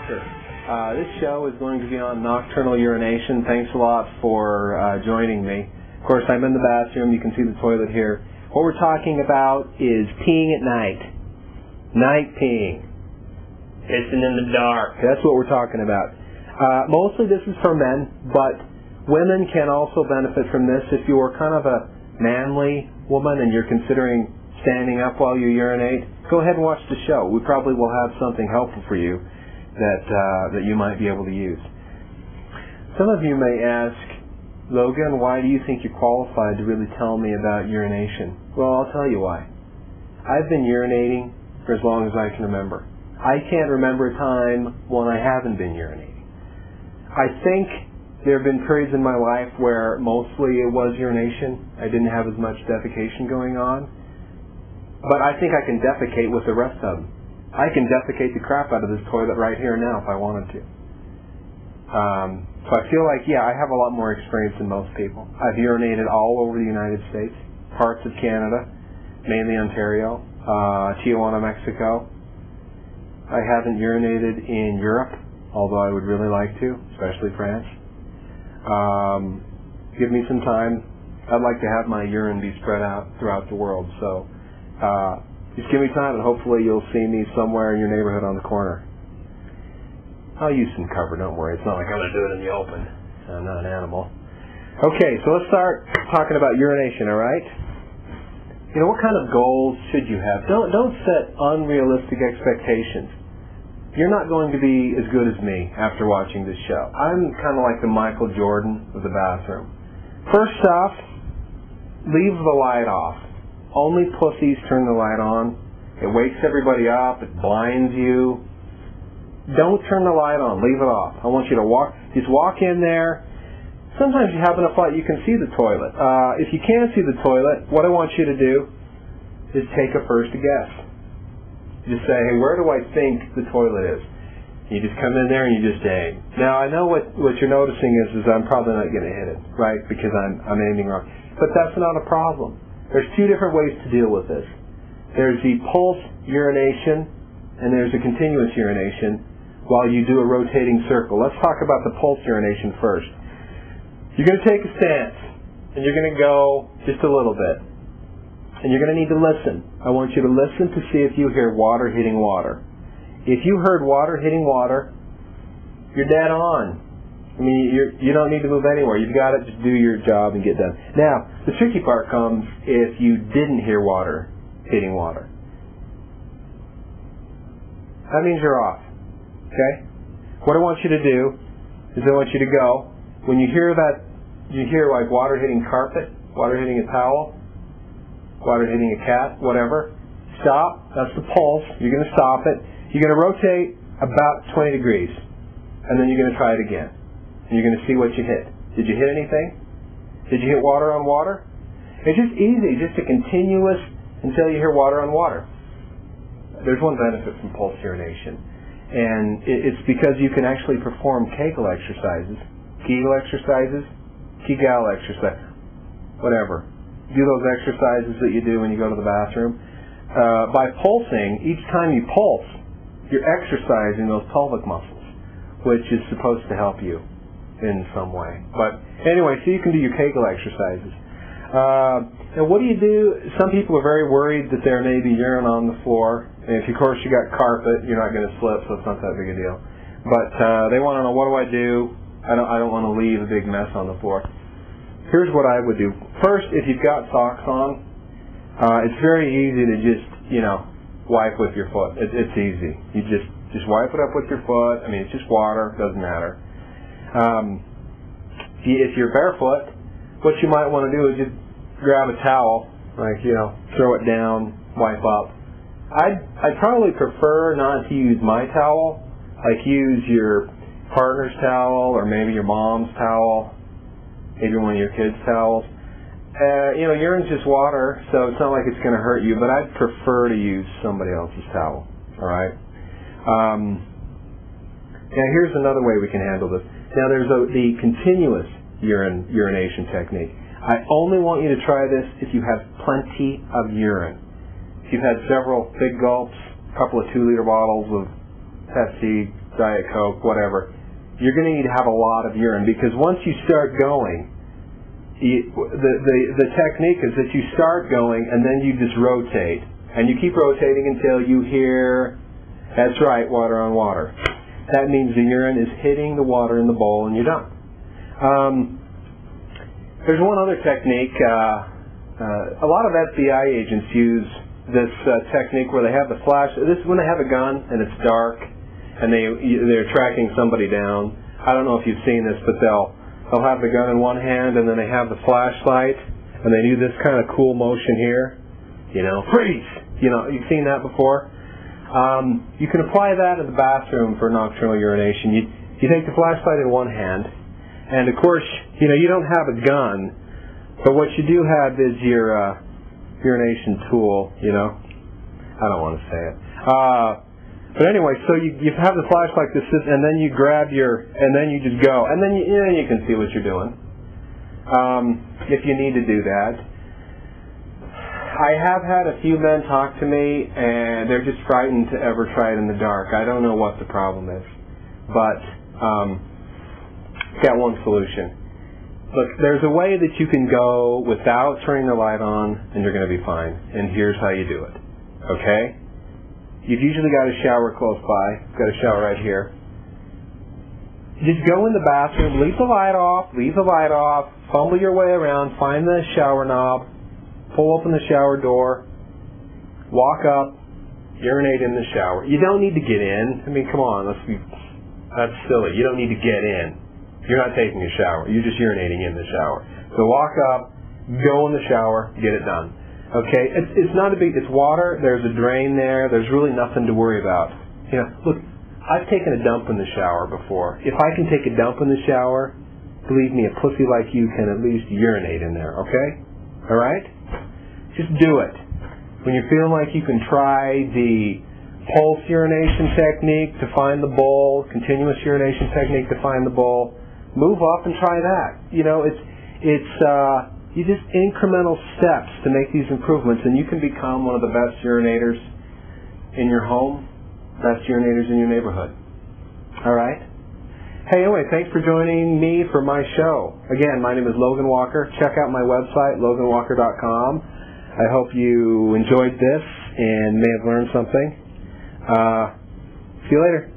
Walker. This show is going to be on nocturnal urination. Thanks a lot for joining me. Of course, I'm in the bathroom. You can see the toilet here. What we're talking about is peeing at night. Night peeing. Pissing in the dark. That's what we're talking about. Mostly this is for men, but women can also benefit from this. If you're kind of a manly woman and you're considering standing up while you urinate, go ahead and watch the show. We probably will have something helpful for you that you might be able to use. Some of you may ask, Logan, why do you think you're qualified to really tell me about urination? Well, I'll tell you why. I've been urinating for as long as I can remember. I can't remember a time when I haven't been urinating. I think there have been periods in my life where mostly it was urination. I didn't have as much defecation going on. But I think I can defecate with the rest of them. I can defecate the crap out of this toilet right here and now if I wanted to. So I feel like, I have a lot more experience than most people. I've urinated all over the United States, parts of Canada, mainly Ontario, Tijuana, Mexico. I haven't urinated in Europe, although I would really like to, especially France. Give me some time. I'd like to have my urine be spread out throughout the world, so just give me time and hopefully you'll see me somewhere in your neighborhood on the corner. I'll use some cover, don't worry. It's not like I'm going to do it in the open. I'm not an animal. Okay, so let's start talking about urination, alright? You know, what kind of goals should you have? Don't set unrealistic expectations. You're not going to be as good as me after watching this show. I'm kind of like the Michael Jordan of the bathroom. First off, leave the light off. Only pussies turn the light on. It wakes everybody up. It blinds you. Don't turn the light on. Leave it off. I want you to just walk in there. Sometimes you have enough light you can see the toilet. If you can't see the toilet, what I want you to do is take a first guess. Just say, hey, where do I think the toilet is? You just come in there and you just aim. Now, I know what you're noticing is I'm probably not going to hit it, right, because I'm aiming wrong. But that's not a problem. There's two different ways to deal with this. There's the pulse urination and there's a continuous urination while you do a rotating circle. Let's talk about the pulse urination first. You're going to take a stance and you're going to go just a little bit. And you're going to need to listen. I want you to listen to see if you hear water hitting water. If you heard water hitting water, you're dead on. I mean, you don't need to move anywhere. You've got it. Just do your job and get done. Now, the tricky part comes if you didn't hear water hitting water. That means you're off. Okay? What I want you to do is I want you to go. When you hear that, you hear like water hitting carpet, water hitting a towel, water hitting a cat, whatever, stop. That's the pulse. You're going to stop it. You're going to rotate about 20 degrees. And then you're going to try it again. And you're going to see what you hit. Did you hit anything? Did you hit water on water? It's just easy, just a continuous until you hear water on water. There's one benefit from pulse urination. And it's because you can actually perform Kegel exercises, Kegel exercise, whatever. Do those exercises that you do when you go to the bathroom. By pulsing, each time you pulse, you're exercising those pelvic muscles, which is supposed to help you in some way. But anyway, so you can do your Kegel exercises. Now what do you do? Some people are very worried that there may be urine on the floor. And if, of course, you got carpet, you're not going to slip, so it's not that big a deal. But they want to know, what do I do? I don't want to leave a big mess on the floor. Here's what I would do. First, if you've got socks on, it's very easy to just, wipe with your foot. It's easy. You just wipe it up with your foot. I mean, it's just water. Doesn't matter. If you're barefoot, what you might want to do is just grab a towel, throw it down, wipe up. I'd probably prefer not to use my towel. Like use your partner's towel or maybe your mom's towel, maybe one of your kids' towels. Urine's just water, so it's not like it's going to hurt you, but I'd prefer to use somebody else's towel. All right? Now here's another way we can handle this. Now there's the continuous urination technique. I only want you to try this if you have plenty of urine. If you've had several big gulps, a couple of 2-liter bottles of Pepsi, Diet Coke, whatever, you're going to need to have a lot of urine, because once you start going, the technique is that you start going and then you just rotate. And you keep rotating until you hear, that's right, water on water. That means the urine is hitting the water in the bowl and you're done. There's one other technique. A lot of FBI agents use this technique where they have the flash. This is when they have a gun and it's dark and they're tracking somebody down. I don't know if you've seen this, but they'll have the gun in one hand and then they have the flashlight and they do this kind of cool motion here. Freeze! You've seen that before. You can apply that in the bathroom for nocturnal urination. You take the flashlight in one hand, and of course, you don't have a gun, but what you do have is your urination tool. I don't want to say it. But anyway, so you have the flashlight, and then you grab and then you just go, and then you can see what you're doing. If you need to do that. I have had a few men talk to me, and they're just frightened to ever try it in the dark. I don't know what the problem is, but got one solution. Look, there's a way that you can go without turning the light on, and you're going to be fine. And here's how you do it. Okay? You've usually got a shower close by. Got a shower right here. Just go in the bathroom, leave the light off, fumble your way around, find the shower knob, pull open the shower door, walk up, urinate in the shower. You don't need to get in. I mean, come on, that's silly. You don't need to get in. You're not taking a shower. You're just urinating in the shower. So walk up, go in the shower, get it done. Okay? It's not a big, it's water, there's a drain there, there's really nothing to worry about. Look, I've taken a dump in the shower before. If I can take a dump in the shower, believe me, a pussy like you can at least urinate in there, okay? Alright? Just do it. When you're feeling like you can try the pulse urination technique to find the bowl, continuous urination technique to find the bowl, move up and try that. It's you just incremental steps to make these improvements, and you can become one of the best urinators in your home, best urinators in your neighborhood. All right? Hey, anyway, thanks for joining me for my show. Again, my name is Logan Walker. Check out my website, loganwalker.com. I hope you enjoyed this and may have learned something. See you later.